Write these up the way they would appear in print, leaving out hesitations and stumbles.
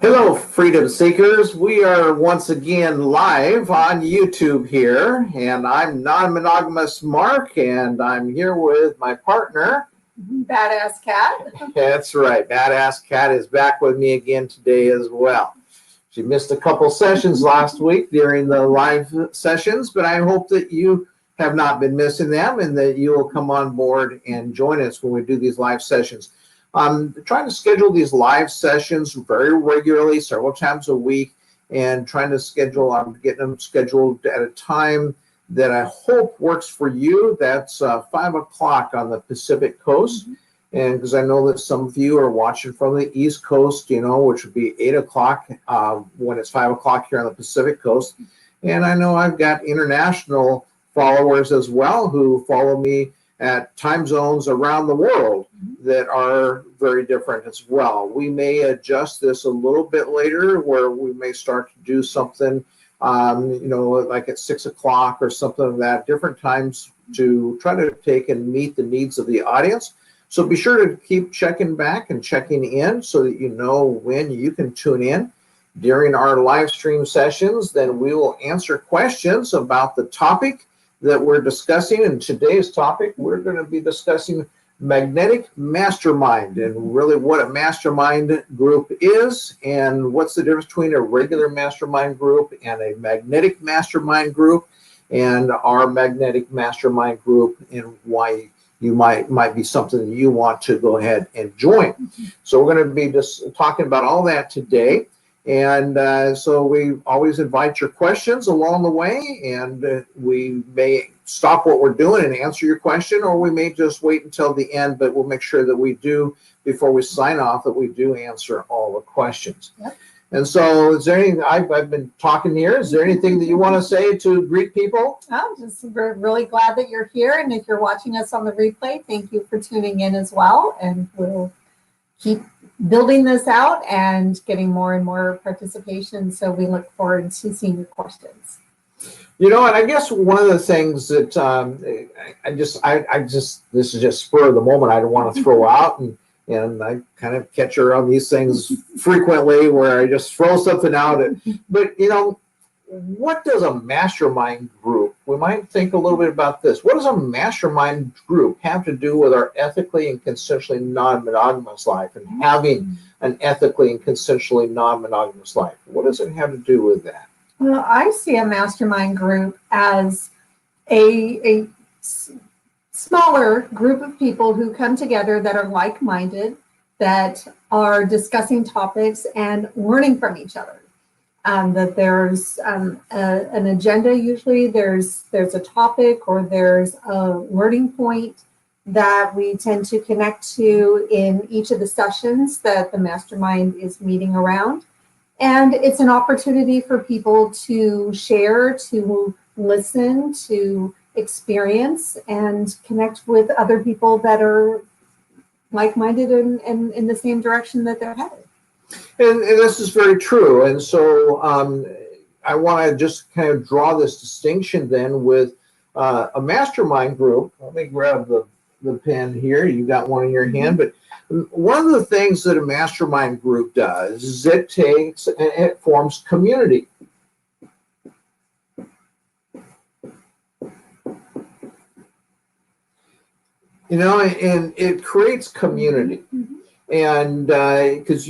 Hello, Freedom Seekers. We are once again live on YouTube here, and I'm Non-Monogamous Mark, and I'm here with my partner, Badass Cat. That's right, Badass Cat is back with me again today as well. She missed a couple sessions last week during the live sessions, but I hope that you have not been missing them and that you will come on board and join us when we do these live sessions. I'm trying to schedule these live sessions very regularly, several times a week, and trying to schedule, I'm getting them scheduled at a time that I hope works for you. That's 5 o'clock on the Pacific Coast. And because I know that some of you are watching from the East Coast, which would be 8 o'clock when it's 5 o'clock here on the Pacific Coast. And I know I've got international followers as well who follow me at time zones around the world that are very different as well. We may adjust this a little bit later where we may start to do something, like at 6 o'clock or something like that, different times to try to take and meet the needs of the audience. So be sure to keep checking back and checking in so that you know when you can tune in during our live stream sessions. Then we will answer questions about the topic that we're discussing. And today's topic, we're going to be discussing magnetic mastermind and really what a mastermind group is and what's the difference between a regular mastermind group and a magnetic mastermind group, and our magnetic mastermind group, and why you might be something that you want to go ahead and join. So we're going to be just talking about all that today. And so we always invite your questions along the way, and we may stop what we're doing and answer your question, or we may just wait until the end, but we'll make sure that we do, before we sign off, that we do answer all the questions. Yep. And so is there anything, I've been talking here, is there anything that you want to say to greet people? We're really glad that you're here, and if you're watching us on the replay, thank you for tuning in as well, and we'll keep building this out and getting more and more participation. So we look forward to seeing your questions. And I guess one of the things that this is just spur of the moment, I don't want to throw out, and I kind of catch her on these things frequently where I just throw something out. But, what does a mastermind group, we might think a little bit about this. What does a mastermind group have to do with our ethically and consensually non-monogamous life and having an ethically and consensually non-monogamous life? What does it have to do with that? Well, I see a mastermind group as a smaller group of people who come together that are like-minded, that are discussing topics and learning from each other. That there's an agenda, usually there's a topic or there's a learning point that we tend to connect to in each of the sessions that the mastermind is meeting around. And it's an opportunity for people to share, to listen, to experience, and connect with other people that are like-minded and in the same direction that they're headed. And this is very true. And so I want to just kind of draw this distinction then with a mastermind group. Let me grab the pen here. You got one in your hand. But one of the things that a mastermind group does is it forms community. And it creates community. And because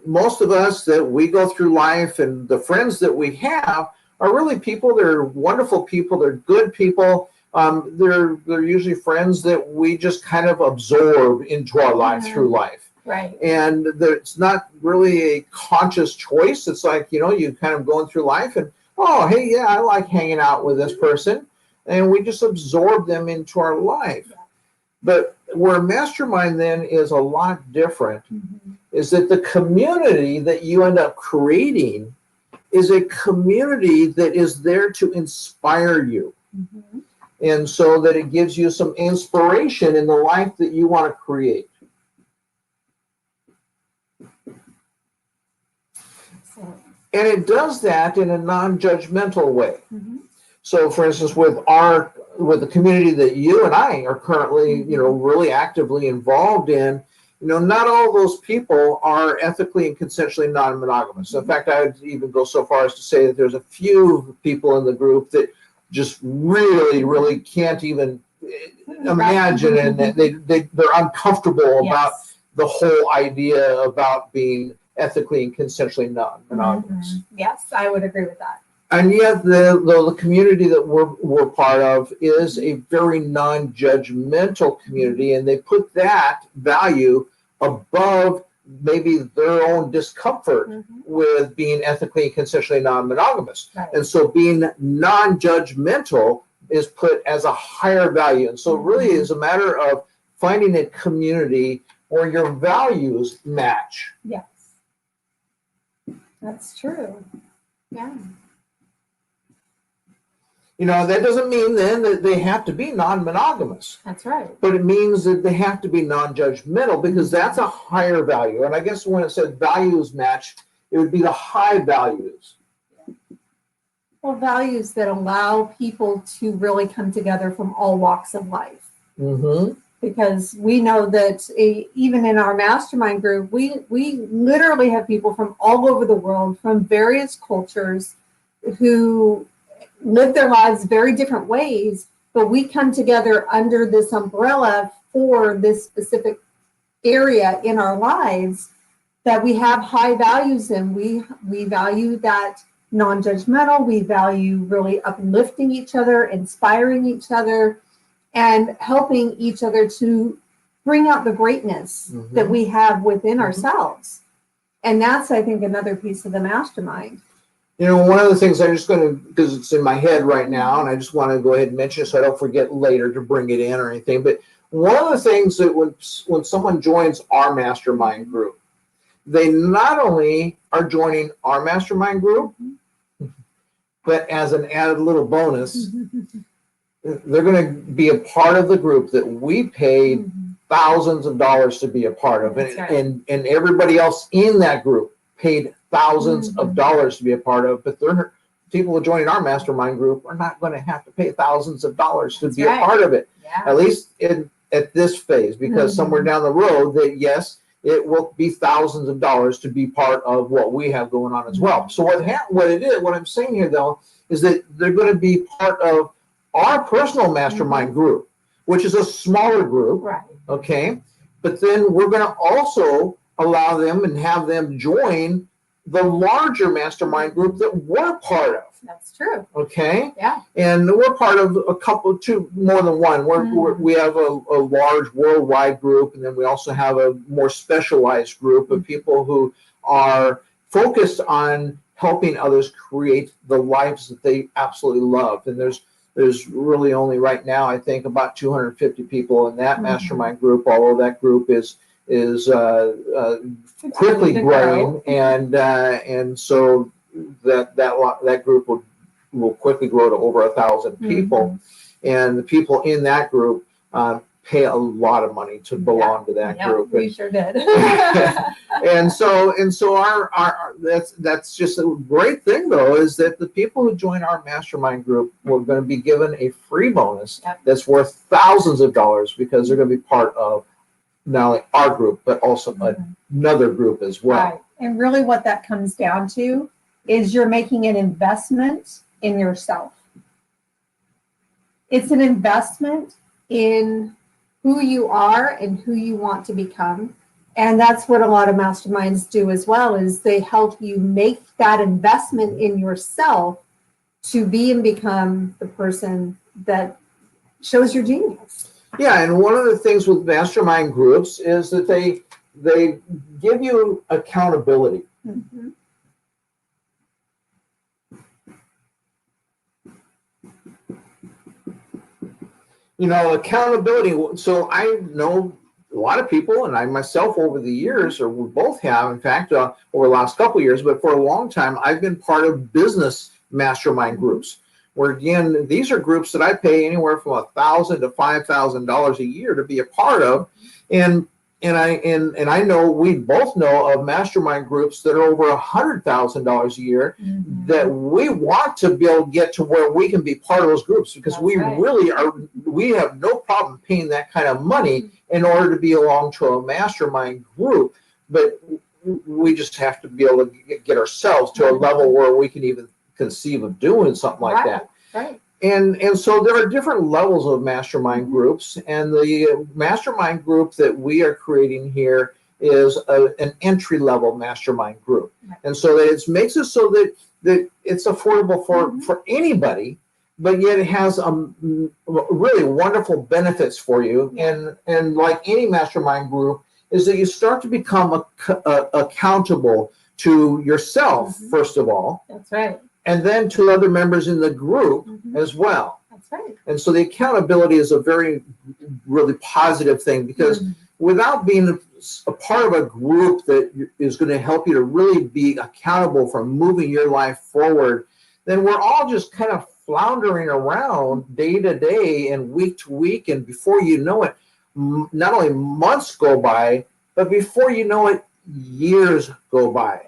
most of us that we go through life and the friends that we have are really people. They're wonderful people. They're good people. They're usually friends that we just kind of absorb into our life through life. Right. And it's not really a conscious choice. It's like, you kind of going through life and, oh, hey, yeah, I like hanging out with this person. And we just absorb them into our life. But where mastermind then is a lot different is that the community that you end up creating is a community that is there to inspire you. And so that it gives you some inspiration in the life that you want to create. And it does that in a non-judgmental way. So for instance, with the community that you and I are currently, really actively involved in, not all those people are ethically and consensually non-monogamous. In fact, I would even go so far as to say that there's a few people in the group that just really, really can't even imagine, and they're uncomfortable about the whole idea about being ethically and consensually non-monogamous. Yes, I would agree with that. And yet the community that we're part of is a very non-judgmental community, and they put that value above maybe their own discomfort with being ethically and consensually non-monogamous. Right. And so being non-judgmental is put as a higher value. And so it really is a matter of finding a community where your values match. Yes, that's true. Yeah. That doesn't mean then that they have to be non-monogamous. That's right. But it means that they have to be non-judgmental, because that's a higher value. And I guess when it says values match, it would be the high values. Well, values that allow people to really come together from all walks of life. Because we know that even in our mastermind group, we literally have people from all over the world, from various cultures, who live their lives very different ways, but we come together under this umbrella for this specific area in our lives that we have high values in. We value that non-judgmental. We value really uplifting each other, inspiring each other, and helping each other to bring out the greatness that we have within ourselves. And that's, I think, another piece of the mastermind. One of the things I'm just going to, because it's in my head right now, and I just want to go ahead and mention it so I don't forget later to bring it in or anything. But one of the things that when someone joins our mastermind group, they not only are joining our mastermind group, but as an added little bonus, they're going to be a part of the group that we paid thousands of dollars to be a part of. That's right. And everybody else in that group paid thousands of dollars to be a part of, but people joining our mastermind group are not going to have to pay thousands of dollars to be a part of it. At least at this phase, because somewhere down the road that yes, it will be thousands of dollars to be part of what we have going on as well. So what I'm saying here though is that they're going to be part of our personal mastermind group, which is a smaller group. Right. Okay. But then we're going to also allow them and have them join the larger mastermind group that we're part of. That's true. Okay. Yeah. And we're part of more than one. We have a large worldwide group, and then we also have a more specialized group of people who are focused on helping others create the lives that they absolutely love. And there's really only right now, I think, about 250 people in that mastermind group, although that group is quickly growing, and so that group will quickly grow to over 1,000 people, and the people in that group pay a lot of money to belong to that group. We sure did. and so our that's just a great thing though, is that the people who join our mastermind group were going to be given a free bonus that's worth thousands of dollars, because they're going to be part of not only our group, but also another group as well. Right. And really what that comes down to is you're making an investment in yourself. It's an investment in who you are and who you want to become. And that's what a lot of masterminds do as well, is they help you make that investment in yourself to be and become the person that shows your genius. Yeah, and one of the things with mastermind groups is that they give you accountability. Accountability. So I know a lot of people, and I myself over the years, or we both have, in fact, over the last couple of years, but for a long time, I've been part of business mastermind groups, where again, these are groups that I pay anywhere from $1,000 to $5,000 a year to be a part of. And I know we both know of mastermind groups that are over $100,000 a year that we want to be able to get to where we can be part of those groups, because That's we right. really are. We have no problem paying that kind of money in order to be along to a mastermind group, but we just have to be able to get ourselves to a level where we can even conceive of doing something like that. Right. And so there are different levels of mastermind groups, and the mastermind group that we are creating here is an entry level mastermind group. And so that it makes it so that it's affordable for anybody, but yet it has really wonderful benefits for you. And like any mastermind group, is that you start to become accountable to yourself, first of all. That's right. And then to other members in the group as well. That's right. And so the accountability is a very, really positive thing, because without being a part of a group that is going to help you to really be accountable for moving your life forward, then we're all just kind of floundering around day to day and week to week. And before you know it, not only months go by, but before you know it, years go by.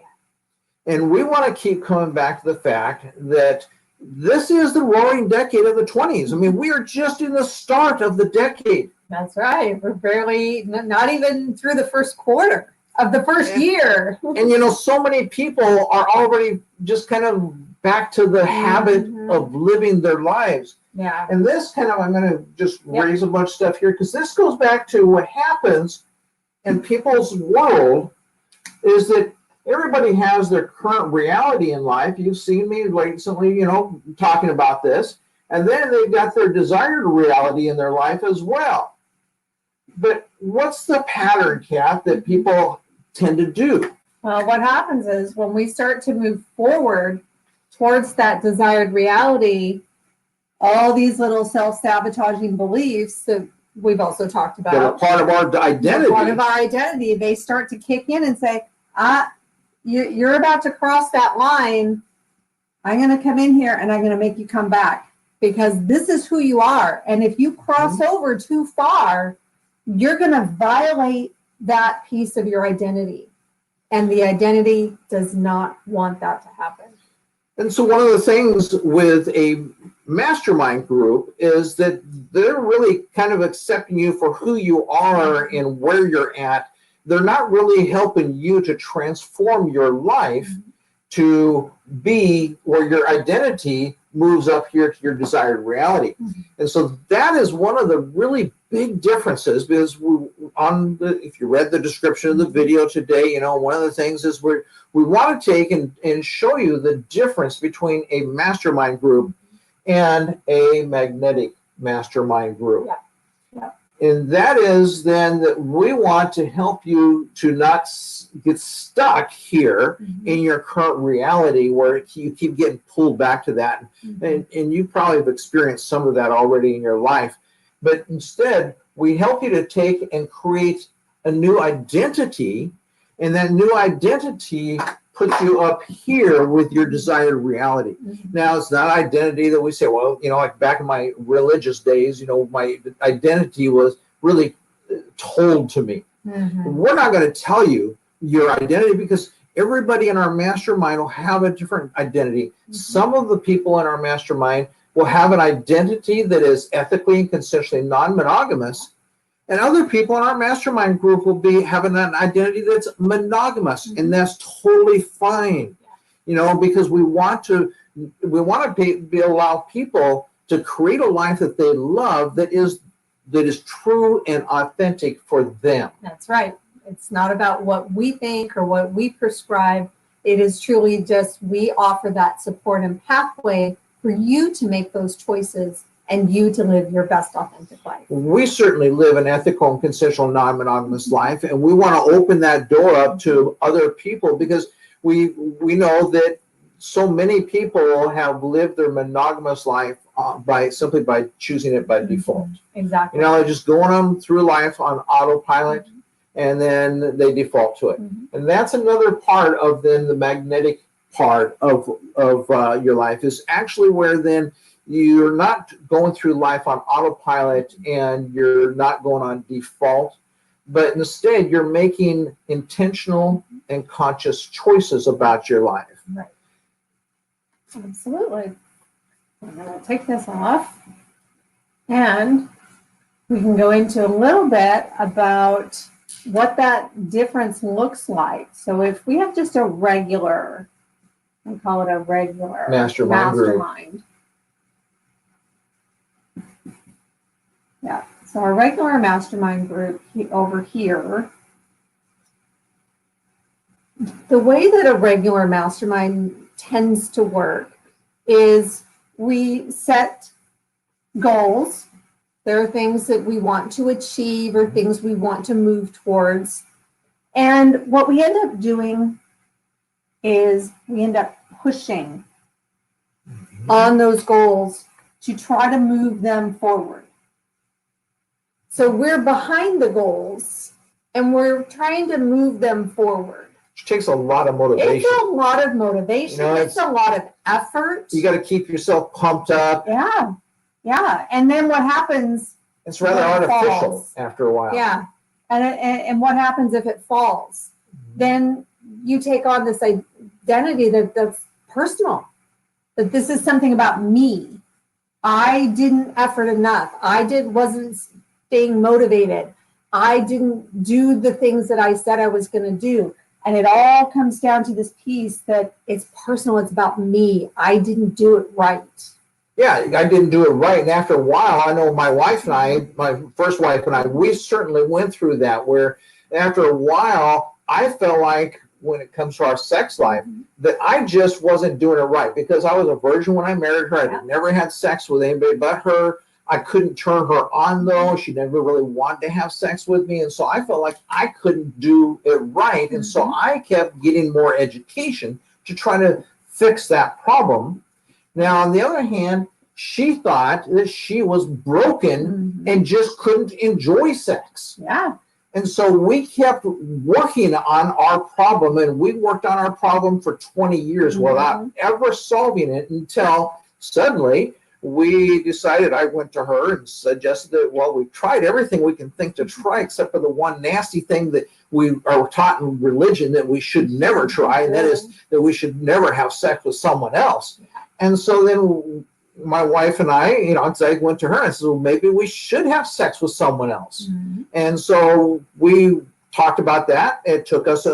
And we want to keep coming back to the fact that this is the roaring decade of the 20s. I mean, we are just in the start of the decade. That's right. We're barely, not even through the first quarter of the first year. And, so many people are already just kind of back to the habit of living their lives. Yeah. And this I'm going to just raise a bunch of stuff here, because this goes back to what happens in people's world is that everybody has their current reality in life. You've seen me recently, talking about this. And then they've got their desired reality in their life as well. But what's the pattern, Kat, that people tend to do? Well, what happens is when we start to move forward towards that desired reality, all these little self-sabotaging beliefs that we've also talked about, that are part of our identity. They start to kick in and say, you're about to cross that line. I'm going to come in here and I'm going to make you come back, because this is who you are. And if you cross over too far, you're going to violate that piece of your identity. And the identity does not want that to happen. And so one of the things with a mastermind group is that they're really kind of accepting you for who you are and where you're at. They're not really helping you to transform your life to be where your identity moves up here to your desired reality. And so that is one of the really big differences, because if you read the description of the video today, one of the things is we want to take and show you the difference between a mastermind group and a magnetic mastermind group. Yeah. And that is then that we want to help you to not get stuck here in your current reality, where you keep getting pulled back to that. And you probably have experienced some of that already in your life. But instead, we help you to take and create a new identity, and that new identity puts you up here with your desired reality. Now, it's not identity that we say, well, like back in my religious days, my identity was really told to me. We're not going to tell you your identity, because everybody in our mastermind will have a different identity. Some of the people in our mastermind will have an identity that is ethically and consensually non-monogamous, and other people in our mastermind group will be having an identity that's monogamous, and that's totally fine, because we want to allow people to create a life that they love, that is true and authentic for them. That's right. It's not about what we think or what we prescribe. It is truly just, we offer that support and pathway for you to make those choices and you to live your best authentic life. We certainly live an ethical and consensual non-monogamous life, and we want to open that door up to other people, because we know that so many people have lived their monogamous life by choosing it by default. Exactly. They're just going on through life on autopilot, and then they default to it. And that's another part of then the magnetic part of your life, is actually where then you're not going through life on autopilot and you're not going on default, but instead you're making intentional and conscious choices about your life. Right. Absolutely. I'm going to take this off, and we can go into a little bit about what that difference looks like. So if we have just a regular, I call it a regular mastermind. Yeah. So our regular mastermind group over here, the way that a regular mastermind tends to work is we set goals. There are things that we want to achieve or things we want to move towards. And what we end up doing is we end up pushing on those goals to try to move them forward. So we're behind the goals and we're trying to move them forward. Which takes a lot of motivation. It's a lot of motivation. You know, it's a lot of effort. You got to keep yourself pumped up. Yeah. Yeah. And then what happens? It's rather artificial after a while. Yeah. And what happens if it falls? Then you take on this identity that's personal, that this is something about me. I didn't effort enough. Wasn't staying motivated. I didn't do the things that I said I was going to do. And it all comes down to this piece that it's personal. It's about me. I didn't do it right. Yeah, I didn't do it right. And after a while, I know my wife and I, my first wife and I, we certainly went through that, where after a while, I felt like when it comes to our sex life, that I just wasn't doing it right, because I was a virgin when I married her. I never had sex with anybody but her. I couldn't turn her on, though. She never really wanted to have sex with me. And so I felt like I couldn't do it right. And so I kept getting more education to try to fix that problem. Now, on the other hand, she thought that she was broken and just couldn't enjoy sex. Yeah. And so we kept working on our problem, and we worked on our problem for 20 years without ever solving it, until suddenly we decided, I went to her and suggested that, well, we've tried everything we can think to try, except for the one nasty thing that we are taught in religion that we should never try, and that is that we should never have sex with someone else. And so then my wife and I, went to her and said, well, maybe we should have sex with someone else. And so we talked about that. It took us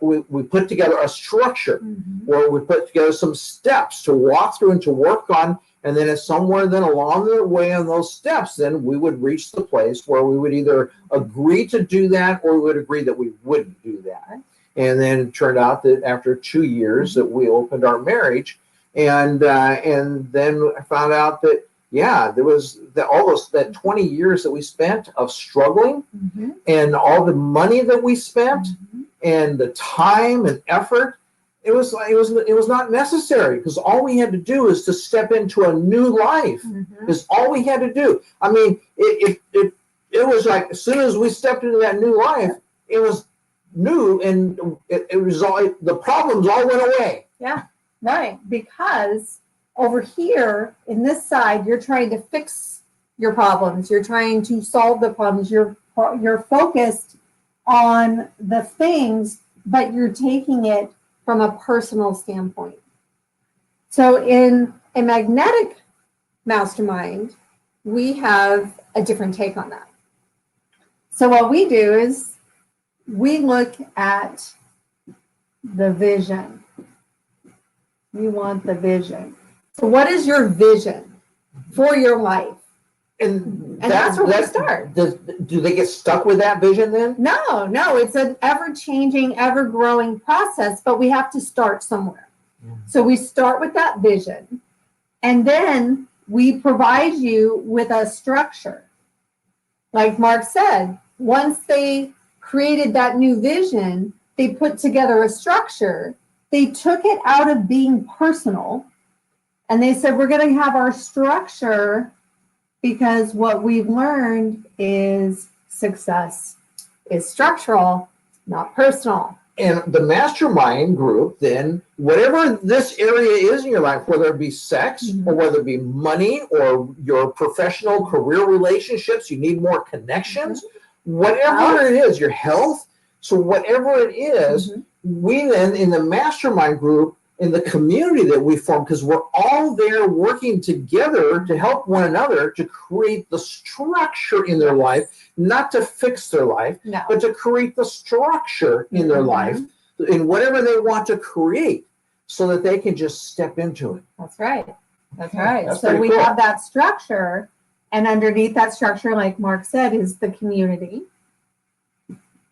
we put together a structure where we put together some steps to walk through and to work on. And then somewhere then along the way on those steps, then we would reach the place where we would either agree to do that or we would agree that we wouldn't do that. And then it turned out that after 2 years that we opened our marriage. And then I found out that, there was that 20 years that we spent of struggling and all the money that we spent and the time and effort, it was not necessary, because all we had to do is to step into a new life is all we had to do. I mean, it was like, as soon as we stepped into that new life, it was new, and it was all, the problems all went away. Yeah. Right, because over here in this side, you're trying to fix your problems. You're trying to solve the problems. You're focused on the things, but you're taking it from a personal standpoint. So in a magnetic mastermind, we have a different take on that. So what we do is we look at the vision. You want the vision. So what is your vision for your life? And that's where we start. Do they get stuck with that vision then? No. It's an ever-changing, ever-growing process, but we have to start somewhere. So we start with that vision, and then we provide you with a structure. Like Mark said, once they created that new vision, they put together a structure. They took it out of being personal, and they said, we're going to have our structure, because what we've learned is success is structural, not personal. And the mastermind group, then, whatever this area is in your life, whether it be sex or whether it be money or your professional career relationships, you need more connections, whatever it is, your health. So whatever it is, we then in the mastermind group, in the community that we form, because we're all there working together to help one another to create the structure in their life, not to fix their life, but to create the structure in their life in whatever they want to create so that they can just step into it. That's right. That's right. That's So pretty we cool. have that structure, and underneath that structure, like Mark said, is the community.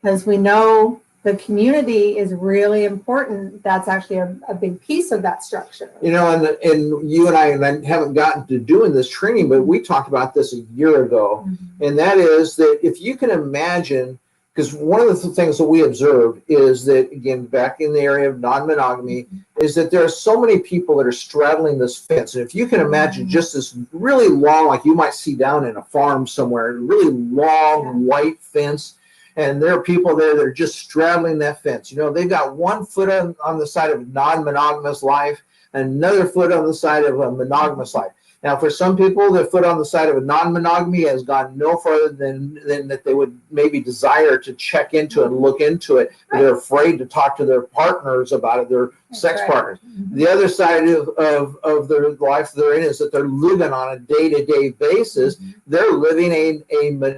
Because we know the community is really important. That's actually a big piece of that structure. You know, and you and I haven't gotten to doing this training, but we talked about this a year ago. And that is that if you can imagine, because one of the things that we observed is that, again, back in the area of non-monogamy, is that there are so many people that are straddling this fence. And if you can imagine just this really long, like you might see down in a farm somewhere, really long white fence, and there are people there that are just straddling that fence. You know, they've got one foot on the side of non-monogamous life, and another foot on the side of a monogamous life. Now, for some people, their foot on the side of a non-monogamy has gone no further than that they would maybe desire to check into and look into it. They're afraid to talk to their partners about it, their sex partners. The other side of their life they're in is that they're living on a day-to-day basis. They're living a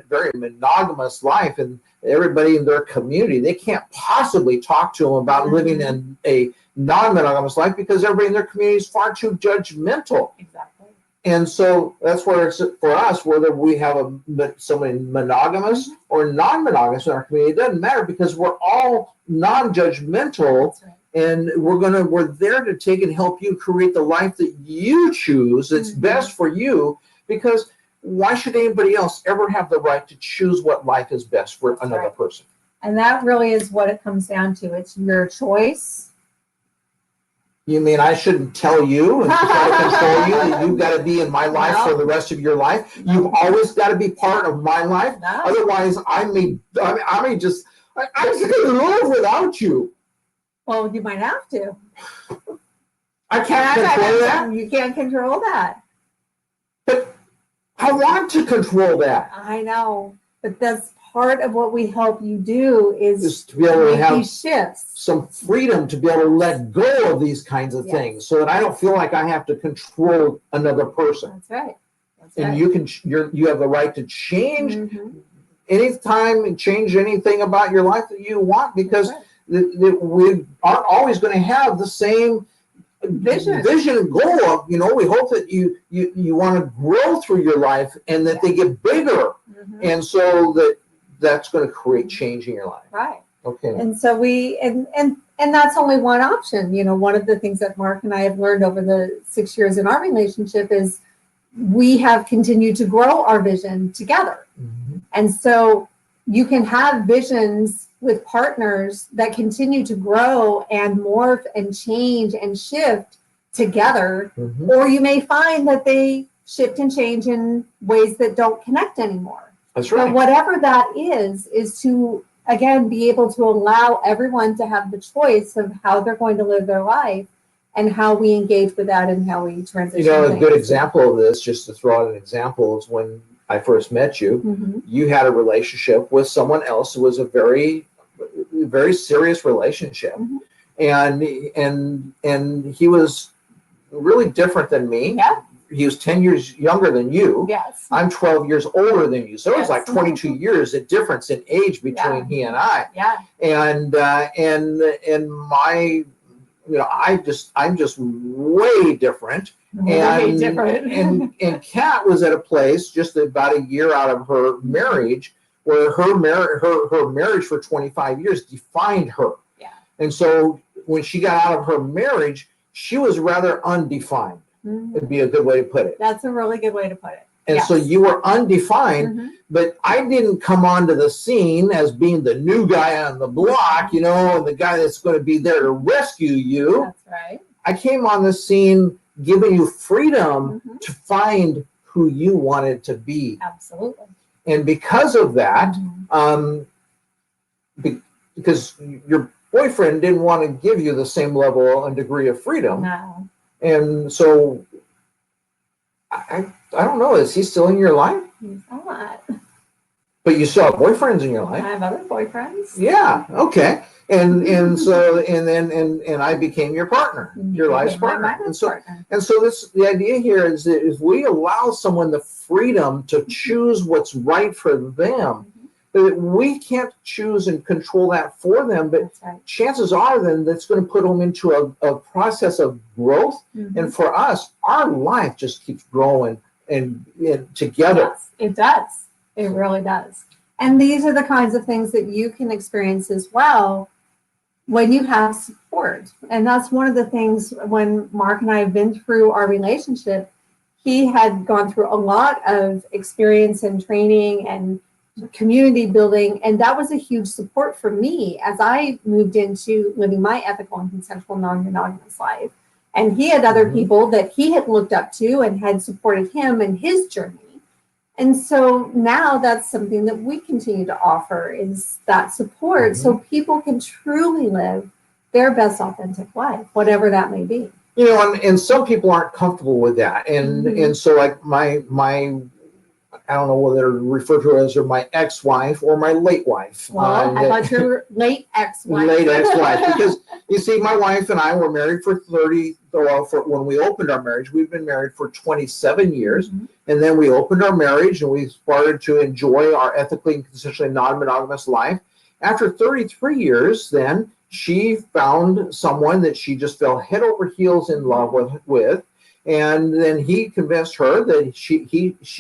very monogamous life, and everybody in their community, they can't possibly talk to them about living in a non-monogamous life because everybody in their community is far too judgmental. Exactly. And so that's where it's for us, whether we have somebody monogamous or non-monogamous in our community, it doesn't matter because we're all non-judgmental. And we're there to take and help you create the life that you choose that's best for you, because why should anybody else ever have the right to choose what life is best for another person? And that really is what it comes down to. It's your choice. You mean I shouldn't tell you and try to control you that you've got to be in my life for the rest of your life? You've always got to be part of my life. Otherwise, I'm just going to live without you. Well, you might have to. I can't control that. You can't control that. But I want to control that. I know, but that's part of what we help you do is to be able to have these shifts. Some freedom to be able to let go of these kinds of things, so that I don't feel like I have to control another person. That's right. And you have the right to change anytime and change anything about your life that you want, because we aren't always going to have the same vision and goal of, we hope that you want to grow through your life and that they get bigger. And so that's going to create change in your life. Right. Okay. And so and that's only one option. One of the things that Mark and I have learned over the 6 years in our relationship is we have continued to grow our vision together. And so you can have visions with partners that continue to grow and morph and change and shift together, or you may find that they shift and change in ways that don't connect anymore. That's right. But whatever that is to, again, be able to allow everyone to have the choice of how they're going to live their life and how we engage with that and how we transition. A good example of this, just to throw out an example, is when I first met you, you had a relationship with someone else who was a very, very serious relationship. And he was really different than me. Yeah. He was 10 years younger than you. Yes. I'm 12 years older than you. So it was like 22 years of difference in age between he and I. Yeah. And my, I'm just way different. Way different. And Kat was at a place just about a year out of her marriage where her marriage for 25 years defined her. Yeah. And so when she got out of her marriage, she was rather undefined. It'd be a good way to put it. That's a really good way to put it. And so you were undefined, but I didn't come onto the scene as being the new guy on the block, and the guy that's going to be there to rescue you. That's right. I came on the scene giving you freedom to find who you wanted to be. Absolutely. And because of that, because your boyfriend didn't want to give you the same level and degree of freedom. No. And so I don't know, is he still in your life? He's not. But you still have boyfriends in your I life. have other boyfriends. Yeah. Okay. And so and I became your partner, your life's partner. And so the idea here is that if we allow someone the freedom to choose what's right for them, that we can't choose and control that for them, but chances are then that's going to put them into a process of growth. And for us, our life just keeps growing and together. Yes, it does. It really does. And these are the kinds of things that you can experience as well when you have support. And that's one of the things when Mark and I have been through our relationship, he had gone through a lot of experience and training and community building. And that was a huge support for me as I moved into living my ethical and consensual non-monogamous life. And he had other people that he had looked up to and had supported him in his journey. And so now that's something that we continue to offer is that support so people can truly live their best authentic life, whatever that may be. You know, and some people aren't comfortable with that. And so like my I don't know whether to refer to her as my ex-wife or my late wife. Well, I thought you were late ex-wife. Late ex-wife, because you see, my wife and I were married for when we opened our marriage, we've been married for 27 years. And then we opened our marriage and we started to enjoy our ethically and consensually non-monogamous life. After 33 years, then she found someone that she just fell head over heels in love with. And then he convinced her that she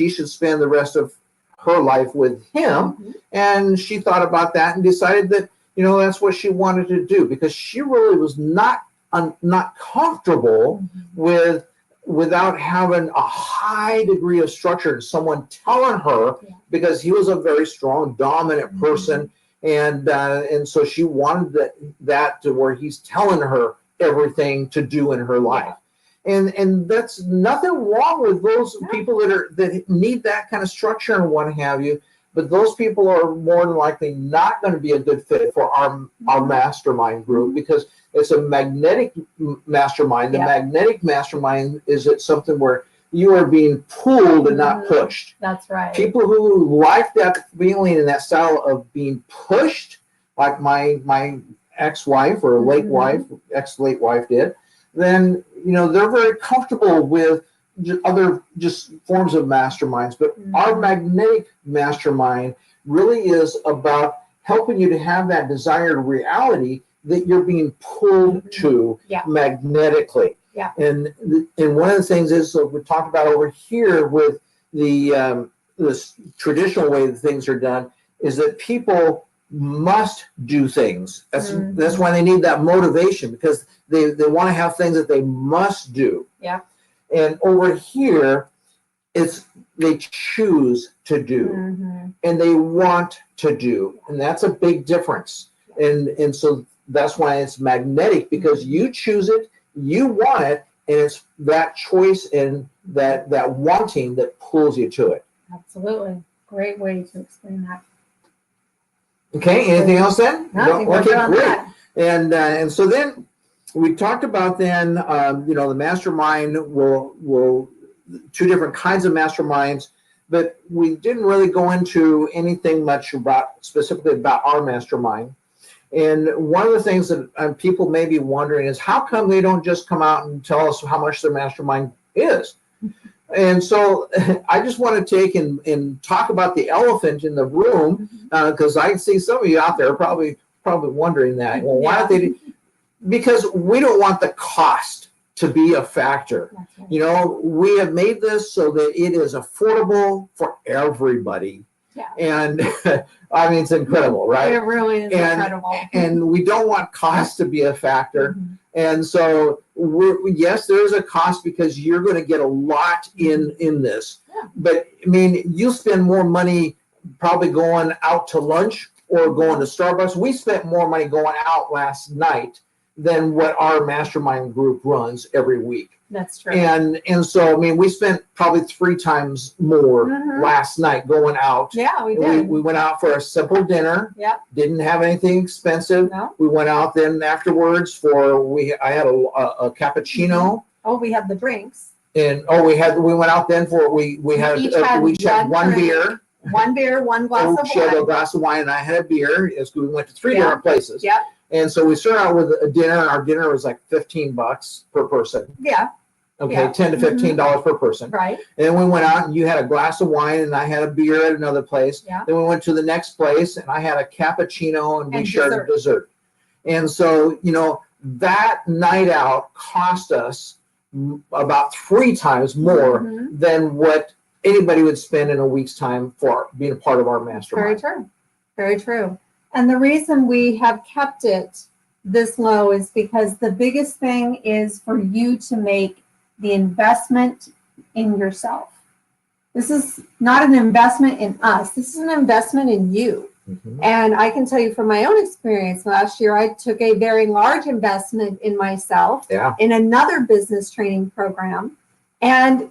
should spend the rest of her life with him. And she thought about that and decided that, you know, that's what she wanted to do, because she really was not comfortable without having a high degree of structure and someone telling her, because he was a very strong, dominant person. And so she wanted that to where he's telling her everything to do in her life. And that's nothing wrong with those people that need that kind of structure and what have you. But those people are more than likely not going to be a good fit for our mastermind group, because it's a magnetic mastermind. The magnetic mastermind is something where you are being pulled and not pushed. That's right. People who like that feeling and that style of being pushed, like my ex-wife or late wife, ex-late wife did, then, you know, they're very comfortable with other just forms of masterminds. But our magnetic mastermind really is about helping you to have that desired reality that you're being pulled to magnetically. And one of the things is, so we talked about over here with the this traditional way that things are done, is that people must do things. That's why they need that motivation, because they want to have things that they must do. And over here, it's they choose to do and they want to do. And that's a big difference. And so that's why it's magnetic, because you choose it, you want it, and it's that choice and that wanting that pulls you to it. Absolutely. Great way to explain that. Okay, anything else then? No, okay, great. And so then we talked about then, you know, the mastermind will two different kinds of masterminds, but we didn't really go into anything much specifically about our mastermind. And one of the things that people may be wondering is, how come they don't just come out and tell us how much their mastermind is? And so I just want to take and talk about the elephant in the room, because I see some of you out there probably wondering that. Well, why don't they? Because we don't want the cost to be a factor. Right. You know, we have made this so that it is affordable for everybody. And I mean, it's incredible, right? It really is incredible. And we don't want cost to be a factor. And so, yes, there is a cost, because you're going to get a lot in this. But I mean, you spend more money probably going out to lunch or going to Starbucks. We spent more money going out last night than what our mastermind group runs every week. That's true. And so, I mean, we spent probably 3 times more last night going out. Yeah, we did. We went out for a simple dinner. Didn't have anything expensive. No. We went out then afterwards I had a cappuccino. Oh, we had the drinks. And we went out then for we each had one beer. one beer, one glass of She had a wine. glass of wine and I had a beer. We went to 3 Yeah. different places. Yep. And so we started out with a dinner, and our dinner was like $15 per person. Yeah. Okay, Yeah. $10 to $15 per person. Right. And then we went out and you had a glass of wine and I had a beer at another place. Yeah. Then we went to the next place and I had a cappuccino and we And shared a dessert. And so, that night out cost us about 3 times more Mhm. than what anybody would spend in a week's time for being a part of our Very mastermind. true. Very true. And the reason we have kept it this low is because the biggest thing is for you to make the investment in yourself. This is not an investment in us. This is an investment in you. Mhm. And I can tell you from my own experience, last year I took a very large investment in myself Yeah. in another business training program. And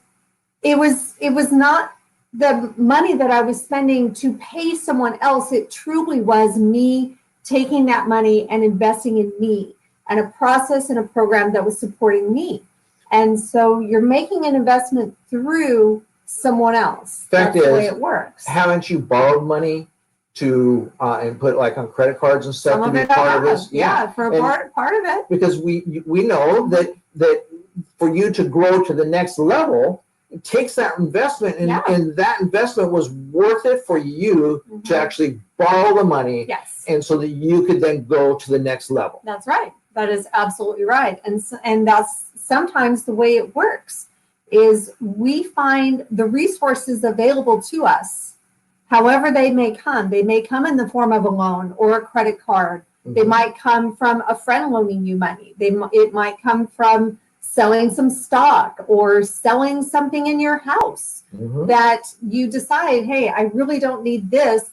it was not the money that I was spending to pay someone else. It truly was me taking that money and investing in me and a process and a program that was supporting me. And so you're making an investment through someone else. Fact That's the way is, it works. Haven't you borrowed money to and put like on credit cards and stuff Some to of be it I part of have. this? Yeah, for And- part of it. Because we know that for you to grow to the next level, it takes that investment, and, Yeah. and that investment was worth it for you to Mhm. actually borrow the money, Yes. and so that you could then go to the next level. That's right. That is absolutely right. And that's sometimes the way it works is we find the resources available to us, however they may come. They may come in the form of a loan or a credit card. They Mhm. might come from a friend loaning you money. It might come from selling some stock or selling something in your house Mhm. that you decide, hey, I really don't need this.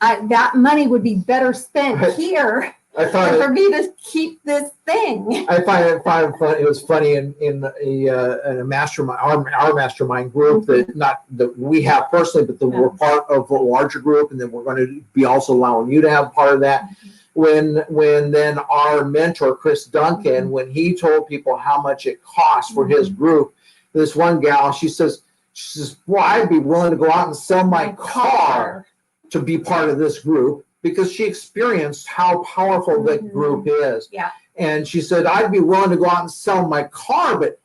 That money would be better spent Right. here I found and it. for me to keep this thing. I find it funny. It was funny in a mastermind, our mastermind group that not that we have personally, but that we're part of a larger group, and then we're going to be also allowing you to have part of that. When then our mentor Chris Duncan, when he told people how much it cost for his group, this one gal, she says, well, I'd be willing to go out and sell my car to be part of this group, because she experienced how powerful that group is. Yeah. And she said, I'd be willing to go out and sell my car, but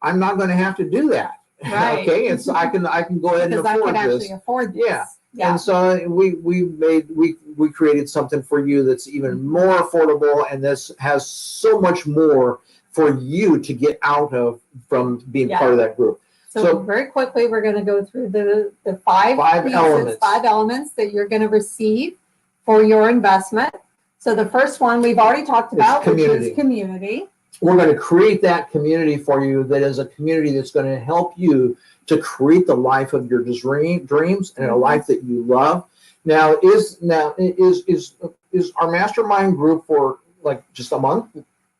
I'm not going to have to do that. Right. Okay. It's I can go ahead and Because I afford can actually this. afford this. Yeah. Yeah. And so we created something for you that's even more affordable, and this has so much more for you to get out of from being part of that group. So very quickly, we're going to go through the five pieces, 5 elements that you're going to receive for your investment. So the first one we've already talked about, which is community. We're going to create that community for you, that is a community that's going to help you to create the life of your dreams and a life that you love. Now is our mastermind group for like just a month?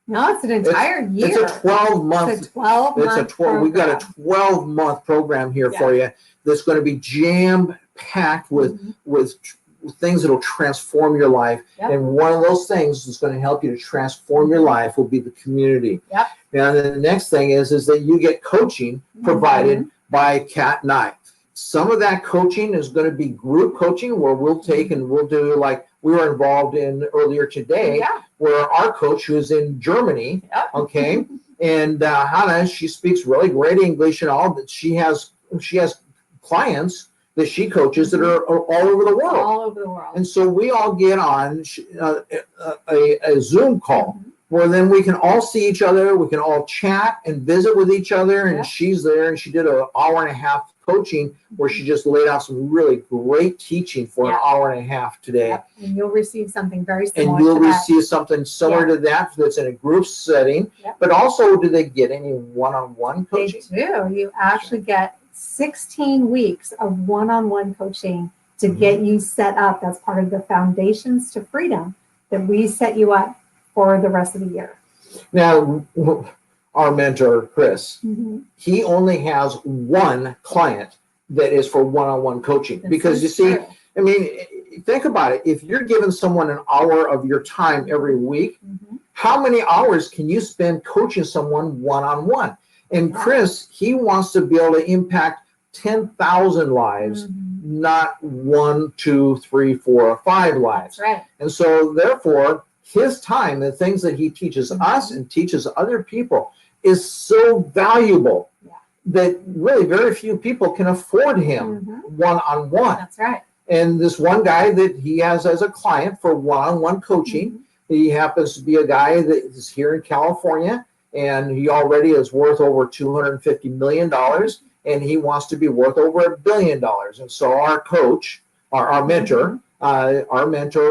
No, it's an entire year. It's a 12-month. It's a 12-month. We've got a 12-month program here for you that's going to be jam-packed with things that will transform your life. Yep. And one of those things that's going to help you to transform your life will be the community. Yep. Now, the next thing is that you get coaching provided by Kat and I. Some of that coaching is going to be group coaching, where we'll take and we'll do, like we were involved in earlier today, where our coach, who is in Germany, okay, and Hannah, she speaks really great English and all, that she has clients that she coaches that are all over the world. All over the world. And so we all get on a Zoom call where then we can all see each other, we can all chat and visit with each other, and she's there, and she did an hour and a half coaching where she just laid out some really great teaching for an hour and a half today. Yep. And you'll receive something very similar and you'll to that. receive something similar to that that's in a group setting. But also, do they get any one-on-one coaching? They do. You actually get 16 weeks of one-on-one coaching to get you set up. That's part of the Foundations to Freedom that we set you up for the rest of the year. Now, our mentor, Chris, he only has one client that is for one-on-one coaching. Because you see, I mean, think about it. If you're giving someone an hour of your time every week, how many hours can you spend coaching someone one-on-one? And Chris, he wants to be able to impact 10,000 lives not 1, 2, 3, 4, or 5 lives. That's right. And so therefore, his time, the things that he teaches us and teaches other people is so valuable that really very few people can afford him one-on-one. That's right. And this one guy that he has as a client for one-on-one coaching, he happens to be a guy that is here in California, and he already is worth over $250 million, and he wants to be worth over $1 billion. And so our coach, our mentor,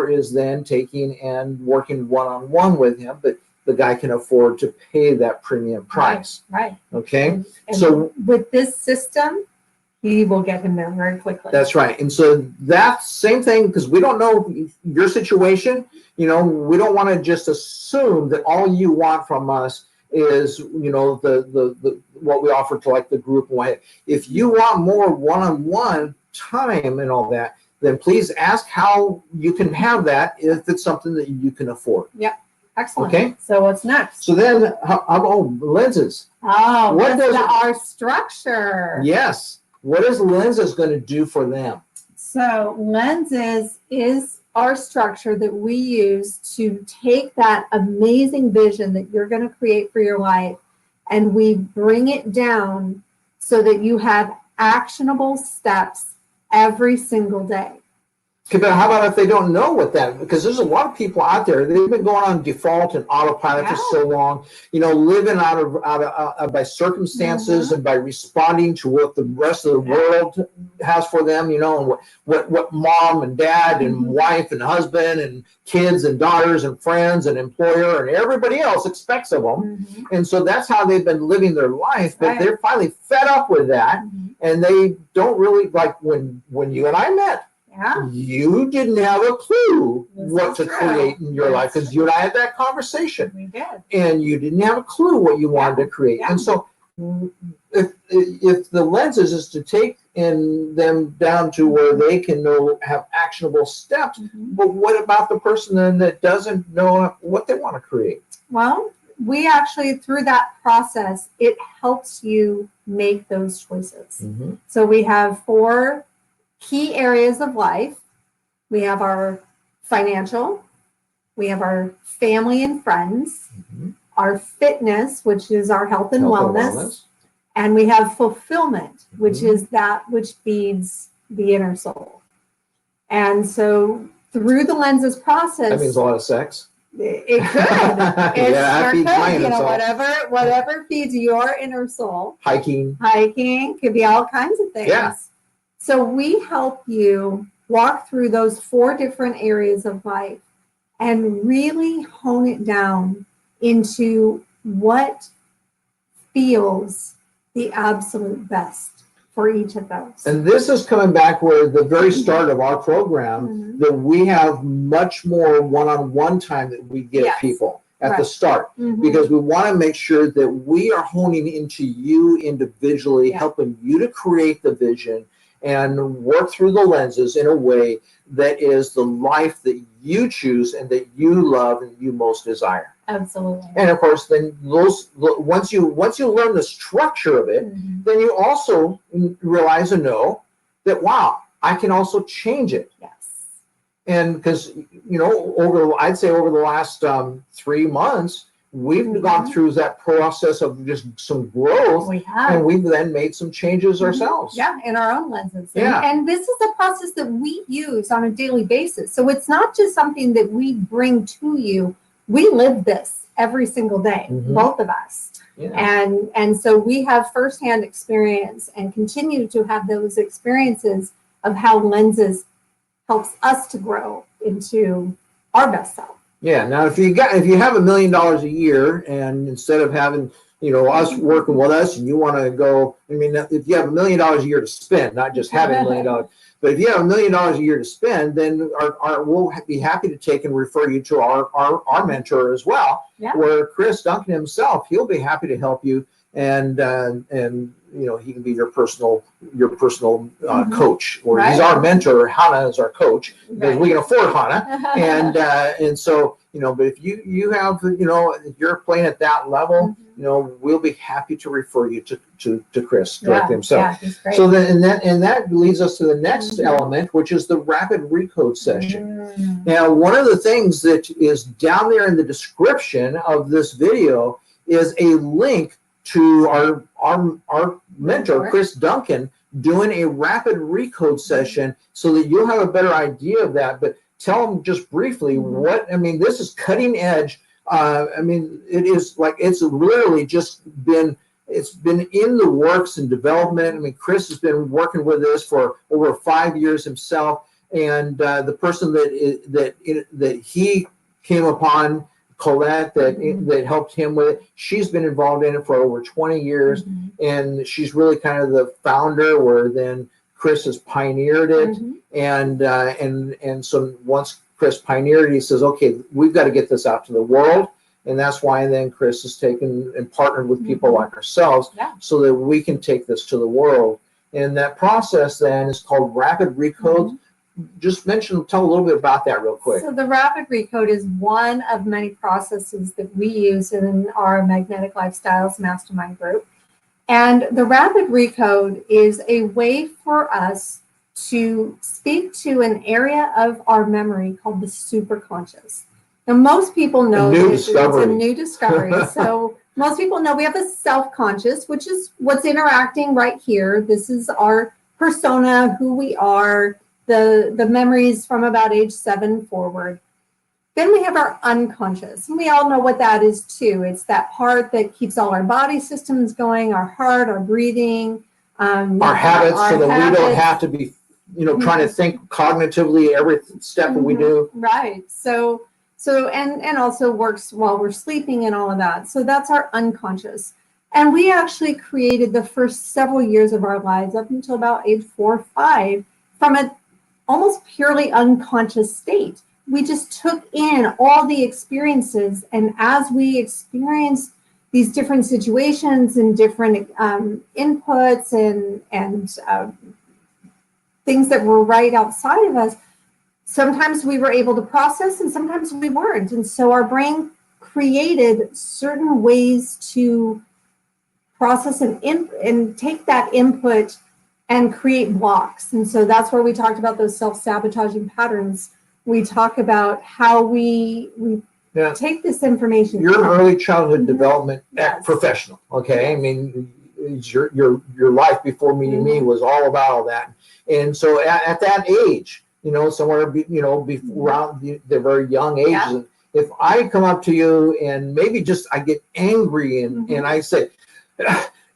is then taking and working one-on-one with him, but the guy can afford to pay that premium price. Right. Okay. And so with this system, he will get him there very quickly. That's right. And so that's same thing, because we don't know your situation. We don't want to just assume that all you want from us is, the what we offer to like the group. If you want more one-on-one time and all that, then please ask how you can have that if it's something that you can afford. Yep. Excellent. Okay. So what's next? So then, how about lenses? Oh, What does our structure? Yes. What is lenses going to do for them? So lenses is our structure that we use to take that amazing vision that you're going to create for your life, and we bring it down so that you have actionable steps every single day. Okay, but how about if they don't know what that, because there's a lot of people out there, they've been going on default and autopilot for so long, living out of by circumstances and by responding to what the rest of the world has for them, and what mom and dad and wife and husband and kids and daughters and friends and employer and everybody else expects of them. And so that's how they've been living their life, but they're finally fed up with that, and they don't really, like when you and I met. You didn't have a clue what to create in your life, because you and I had that conversation. We did. And you didn't have a clue what you wanted to create. And so if the lenses is to take them down to where they can have actionable steps, but what about the person then that doesn't know what they want to create? Well, we actually, through that process, it helps you make those choices. So we have 4 key areas of life. We have our financial, we have our family and friends, our fitness, which is our health and wellness, and we have fulfillment, which is that which feeds the inner soul. And so through the lenses process, that means a lot of sex. It could. It could, whatever feeds your inner soul. Hiking could be all kinds of things. Yeah. So we help you walk through those 4 different areas of life and really hone it down into what feels the absolute best for each of those. And this is coming back where the very start of our program, that we have much more one-on-one time that we give people at the start, because we want to make sure that we are honing into you individually, helping you to create the vision and work through the lenses in a way that is the life that you choose and that you love and you most desire. Absolutely. And of course, then once you learn the structure of it, then you also realize and know that, wow, I can also change it. Yes. And because I'd say over the last 3 months, we've gone through that process of just some growth. We have. And we've then made some changes ourselves. Yeah, in our own lenses. Yeah. And this is a process that we use on a daily basis. So it's not just something that we bring to you. We live this every single day, both of us. Yeah. And so we have firsthand experience and continue to have those experiences of how lenses helps us to grow into our best self. Yeah. Now, if you have $1 million a year, and instead of having us working with us, and you want to go, if you have $1 million a year to spend, not just having $1 million, but if you have $1 million a year to spend, then we'll be happy to take and refer you to our mentor as well. Yeah. Where Chris Duncan himself, he'll be happy to help you and he can be your personal coach, or he's Right. our mentor. Hannah is our coach because Right. we can afford Hannah, and so but if you have if you're playing at that level, we'll be happy to refer you to Chris directly himself. Yeah, he's great. So then and that leads us to the next element, which is the rapid recode session. Now, one of the things that is down there in the description of this video is a link to our mentor, Chris Duncan, doing a rapid recode session so that you'll have a better idea of that. But tell them just briefly this is cutting edge. It is like it's literally just been in the works and development. Chris has been working with this for over 5 years himself. And the person that he came upon, Colette, that helped him with it, she's been involved in it for over 20 years, and she's really kind of the founder. Where then Chris has pioneered it, and so once Chris pioneered it, he says, "Okay, we've got to get this out to the world." And that's why then Chris has taken and partnered with people like ourselves so that we can take this to the world. And that process then is called rapid recode. Just tell a little bit about that real quick. So the rapid recode is one of many processes that we use in our Magnetic Lifestyles Mastermind Group. And the rapid recode is a way for us to speak to an area of our memory called the superconscious. Now, most people know it's a new discovery. So most people know we have a self-conscious, which is what's interacting right here. This is our persona, who we are, the memories from about age 7 forward. Then we have our unconscious, and we all know what that is too. It's that part that keeps all our body systems going, our heart, our breathing, our habits, so that we don't have to be, trying to think cognitively every step that we do. Right. So and also works while we're sleeping and all of that. So that's our unconscious. And we actually created the first several years of our lives up until about age 4 or 5 from a almost purely unconscious state. We just took in all the experiences, and as we experienced these different situations and different inputs and things that were right outside of us, sometimes we were able to process and sometimes we weren't. And so our brain created certain ways to process and take that input and create blocks. And so that's where we talked about those self-sabotaging patterns. We talk about how we take this information. You're an early childhood development professional, okay? Your life before meeting me was all about all that. And so at that age, somewhere around the very young ages, if I come up to you and maybe just I get angry and I say,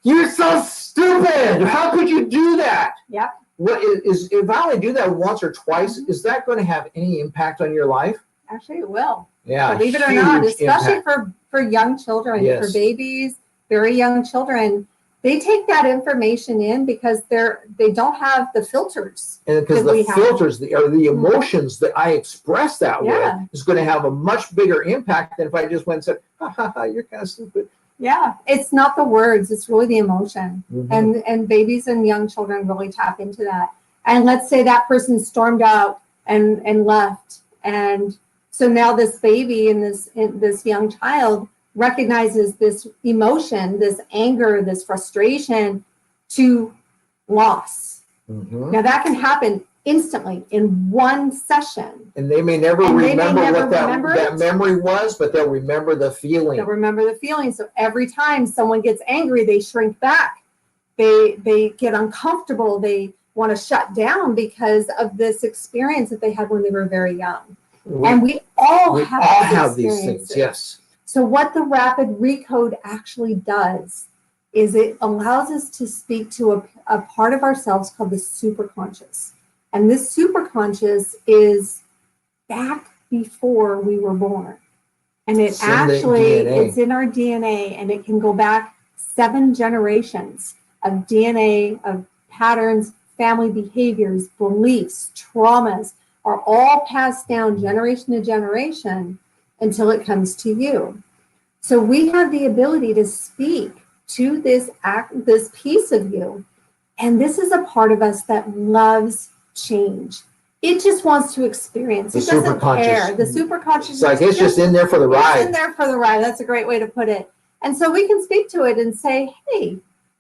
"You're so stupid! How could you do that?" Yeah. What is if I only do that once or twice, is that going to have any impact on your life? Actually, it will. Yeah. Believe it or not, especially for young children, for babies, very young children, they take that information in because they don't have the filters. And because the filters, the emotions that I express that with is going to have a much bigger impact than if I just went and said, "Ha ha ha, you're kind of stupid." Yeah, it's not the words, it's really the emotion. And babies and young children really tap into that. And let's say that person stormed out and left. And so now this baby and this young child recognizes this emotion, this anger, this frustration to loss. Now that can happen instantly in one session. And they may never remember what that memory was, but they'll remember the feeling. They'll remember the feeling. So every time someone gets angry, they shrink back. They get uncomfortable. They want to shut down because of this experience that they had when they were very young. And we all have these things, yes. So what the rapid recode actually does is it allows us to speak to a part of ourselves called the superconscious. And this superconscious is back before we were born. And it's in our DNA, and it can go back 7 generations of DNA, of patterns, family behaviors, beliefs, traumas are all passed down generation to generation until it comes to you. So we have the ability to speak to this piece of you. And this is a part of us that loves change. It just wants to experience. It doesn't care. The superconscious. It's like it's just in there for the ride. It's in there for the ride. That's a great way to put it. And so we can speak to it and say, hey,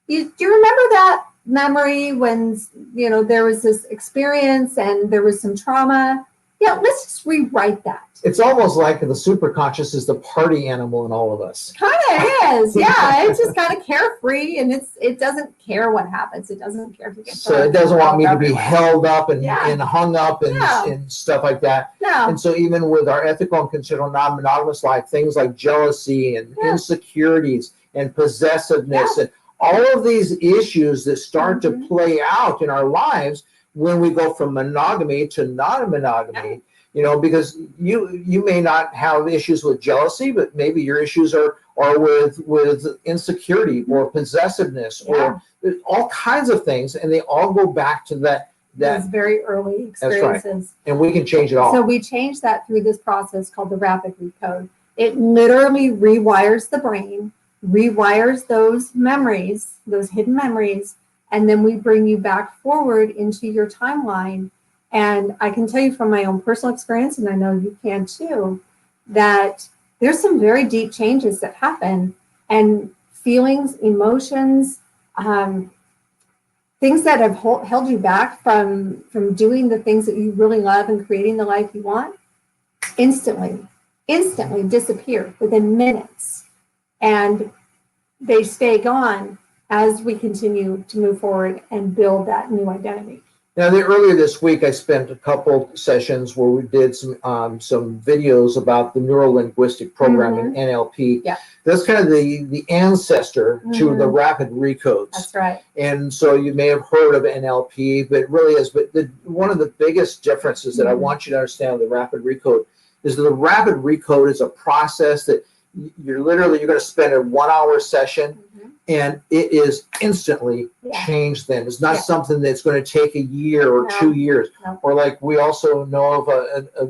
do you remember that memory when, there was this experience and there was some trauma? Yeah, let's just rewrite that. It's almost like the superconscious is the party animal in all of us. Kind of is, yeah. It's just kind of carefree, and it doesn't care what happens. It doesn't care if you get. So it doesn't want me to be held up and hung up and stuff like that. No. And so even with our ethical and consensual non-monogamous life, things like jealousy and insecurities and possessiveness and all of these issues that start to play out in our lives when we go from monogamy to non-monogamy. Because you may not have issues with jealousy, but maybe your issues are with insecurity or possessiveness or all kinds of things, and they all go back to those very early experiences. That's right. And we can change it all. So we change that through this process called the rapid recode. It literally rewires the brain, rewires those memories, those hidden memories, and then we bring you back forward into your timeline. And I can tell you from my own personal experience, and I know you can too, that there's some very deep changes that happen, and feelings, emotions, things that have held you back from doing the things that you really love and creating the life you want, instantly disappear within minutes. And they stay gone as we continue to move forward and build that new identity. Now, earlier this week, I spent a couple sessions where we did some videos about the neuro-linguistic programming, NLP. Yeah. That's kind of the ancestor to the rapid recodes. That's right. And so you may have heard of NLP, but it really is. But one of the biggest differences that I want you to understand with the rapid recode is that the rapid recode is a process that you're going to spend a 1 hour session. And it is instantly changed then. It's not something that's going to take a year or 2 years. No. Or like we also know of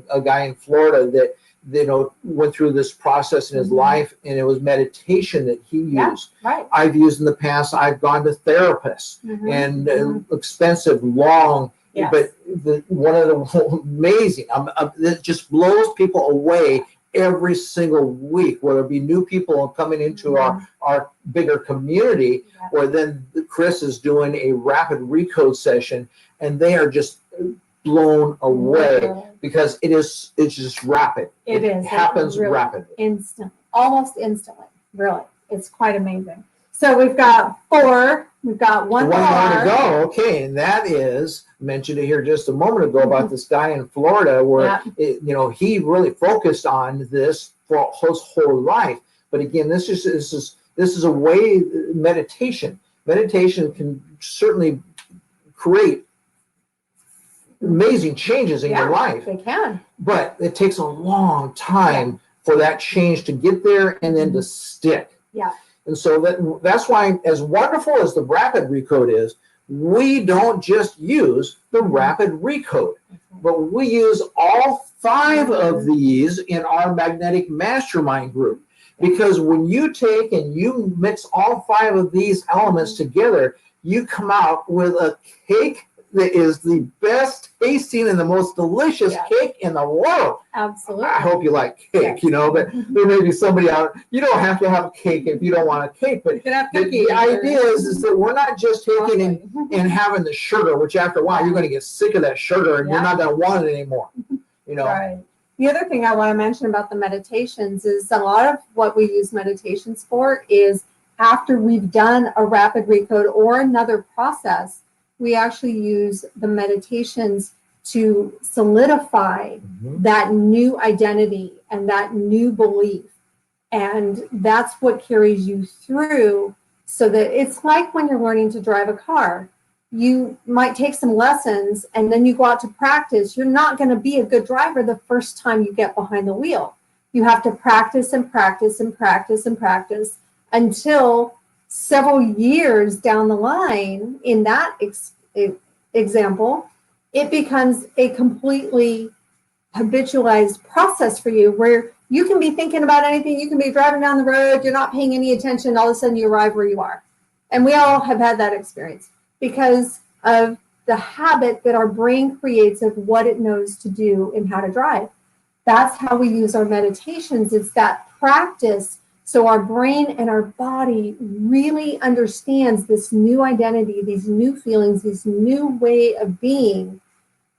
a guy in Florida that went through this process in his life, and it was meditation that he used. Yeah, right. I've used in the past. I've gone to therapists and expensive, long. Yes. But one of the amazing, it just blows people away every single week, whether it be new people coming into our bigger community, or then Chris is doing a rapid recode session, and they are just blown away because it's just rapid. It happens really rapidly. Instantly, almost instantly, really. It's quite amazing. So we've got 4. We've got one more to go. Okay, and that is, I mentioned it here just a moment ago about this guy in Florida where he really focused on this for his whole life. But again, this is a way meditation. Meditation can certainly create amazing changes in your life. They can. But it takes a long time for that change to get there and then to stick. Yeah. And so that's why, as wonderful as the rapid recode is, we don't just use the rapid recode, but we use all 5 of these in our magnetic mastermind group. Because when you take and you mix all 5 of these elements together, you come out with a cake that is the best tasting and the most delicious cake in the world. Absolutely. I hope you like cake, but there may be somebody out. You don't have to have a cake if you don't want a cake, but the idea is that we're not just taking and having the sugar, which after a while you're going to get sick of that sugar and you're not going to want it anymore. Right. The other thing I want to mention about the meditations is a lot of what we use meditations for is after we've done a rapid recode or another process, we actually use the meditations to solidify that new identity and that new belief. And that's what carries you through, so that it's like when you're learning to drive a car. You might take some lessons and then you go out to practice. You're not going to be a good driver the first time you get behind the wheel. You have to practice and practice and practice and practice until several years down the line, in that example, it becomes a completely habitualized process for you where You can be thinking about anything. You can be driving down the road. You're not paying any attention. All of a sudden you arrive where you are. And we all have had that experience because of the habit that our brain creates of what it knows to do and how to drive. That's how we use our meditations. It's that practice. So our brain and our body really understands this new identity, these new feelings, this new way of being.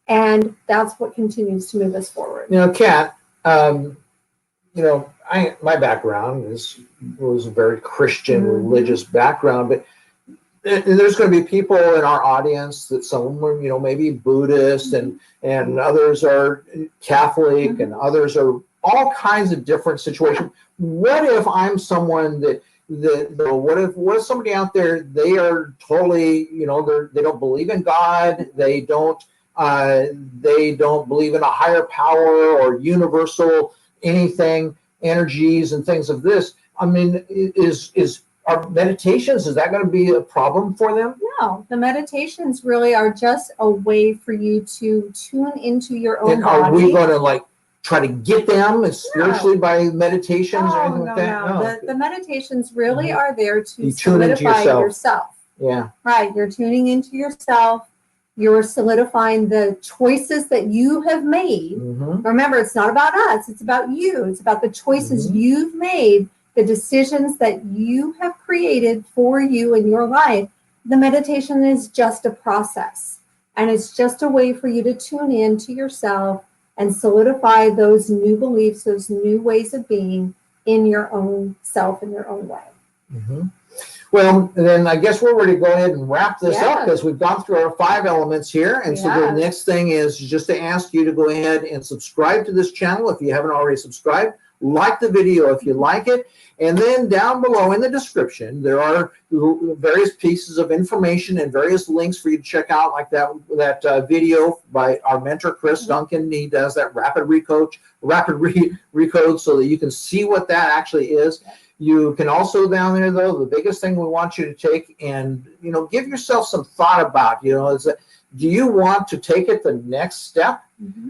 And that's what continues to move us forward. You know, Kat, my background was a very Christian, religious background, but there's going to be people in our audience that some were, maybe Buddhist and others are Catholic and others are all kinds of different situations. What if I'm someone what if somebody out there, they are totally, they don't believe in God, they don't believe in a higher power or universal anything, energies and things of this. I mean, are meditations, is that going to be a problem for them? No, the meditations really are just a way for you to tune into your own body. Are we going to try to get them spiritually by meditations or anything like that? No. The meditations really are there to you tune into yourself. Yeah. Right. You're tuning into yourself. You're solidifying the choices that you have made. Remember, it's not about us. It's about you. It's about the choices you've made, the decisions that you have created for you in your life. The meditation is just a process. And it's just a way for you to tune in to yourself and solidify those new beliefs, those new ways of being in your own self, in your own way. Well, then I guess we're ready to go ahead and wrap this up because we've gone through our 5 elements here. And so the next thing is just to ask you to go ahead and subscribe to this channel if you haven't already subscribed. Like the video if you like it. And then down below in the description, there are various pieces of information and various links for you to check out, like that video by our mentor, Chris Duncan. He does that rapid recode so that you can see what that actually is. You can also down there, though, the biggest thing we want you to take and, give yourself some thought about, is that, do you want to take it the next step?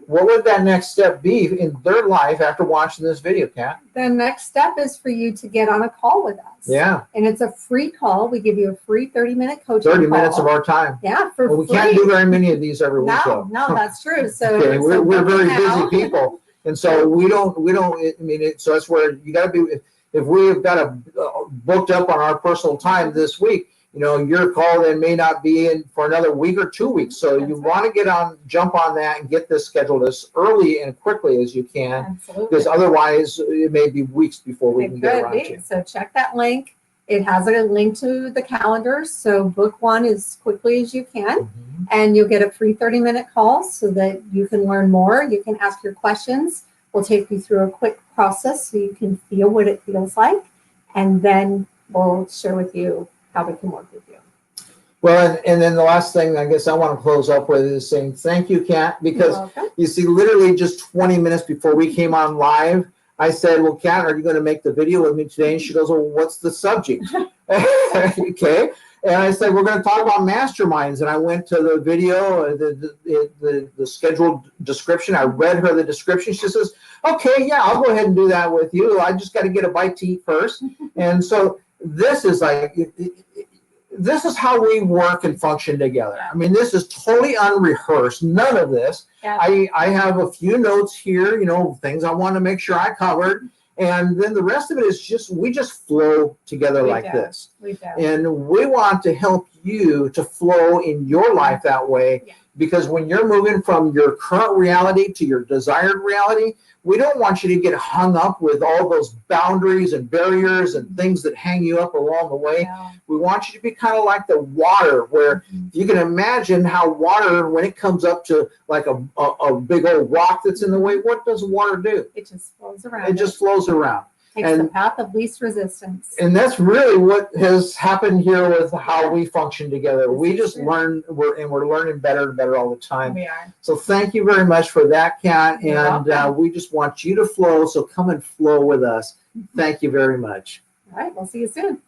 What would that next step be in their life after watching this video, Kat? The next step is for you to get on a call with us. Yeah. And it's a free call. We give you a free 30-minute coaching 30 call. minutes of our time. Yeah, for free. We can't do very many of these every week. No, that's true. So okay, we're very busy people. And so we don't, so that's where you got to be, if we've got a booked up on our personal time this week, your call then may not be in for another week or 2 weeks. So you want to jump on that and get this scheduled as early and quickly as you can. Absolutely. Because otherwise it may be weeks before we can get around to it. So check that link. It has a link to the calendar. So book one as quickly as you can. And you'll get a free 30-minute call so that you can learn more. You can ask your questions. We'll take you through a quick process so you can feel what it feels like. And then we'll share with you how we can work with you. Well, and then the last thing I guess I want to close up with is saying thank you, Kat, because you see, literally just 20 minutes before we came on live, I said, well, Kat, are you going to make the video with me today? And she goes, well, what's the subject? Okay. And I said, we're going to talk about masterminds. And I went to the video, the scheduled description. I read her the description. She says, okay, yeah, I'll go ahead and do that with you. I just got to get a bite to eat first. And so this is how we work and function together. I mean, this is totally unrehearsed. None of this. Yeah. I have a few notes here, things I want to make sure I covered. And then the rest of it is we just flow together like this. We do. And we want to help you to flow in your life that way. Yeah. Because when you're moving from your current reality to your desired reality, we don't want you to get hung up with all those boundaries and barriers and things that hang you up along the way. Yeah. We want you to be kind of like the water, where you can imagine how water, when it comes up to like a big old rock that's in the way, what does water do? It just flows around. It just flows around. Takes the path of least resistance. And that's really what has happened here with how we function together. We just learn, we're learning better and better all the time. We are. So thank you very much for that, Kat. And we just want you to flow. So come and flow with us. Thank you very much. All right. We'll see you soon.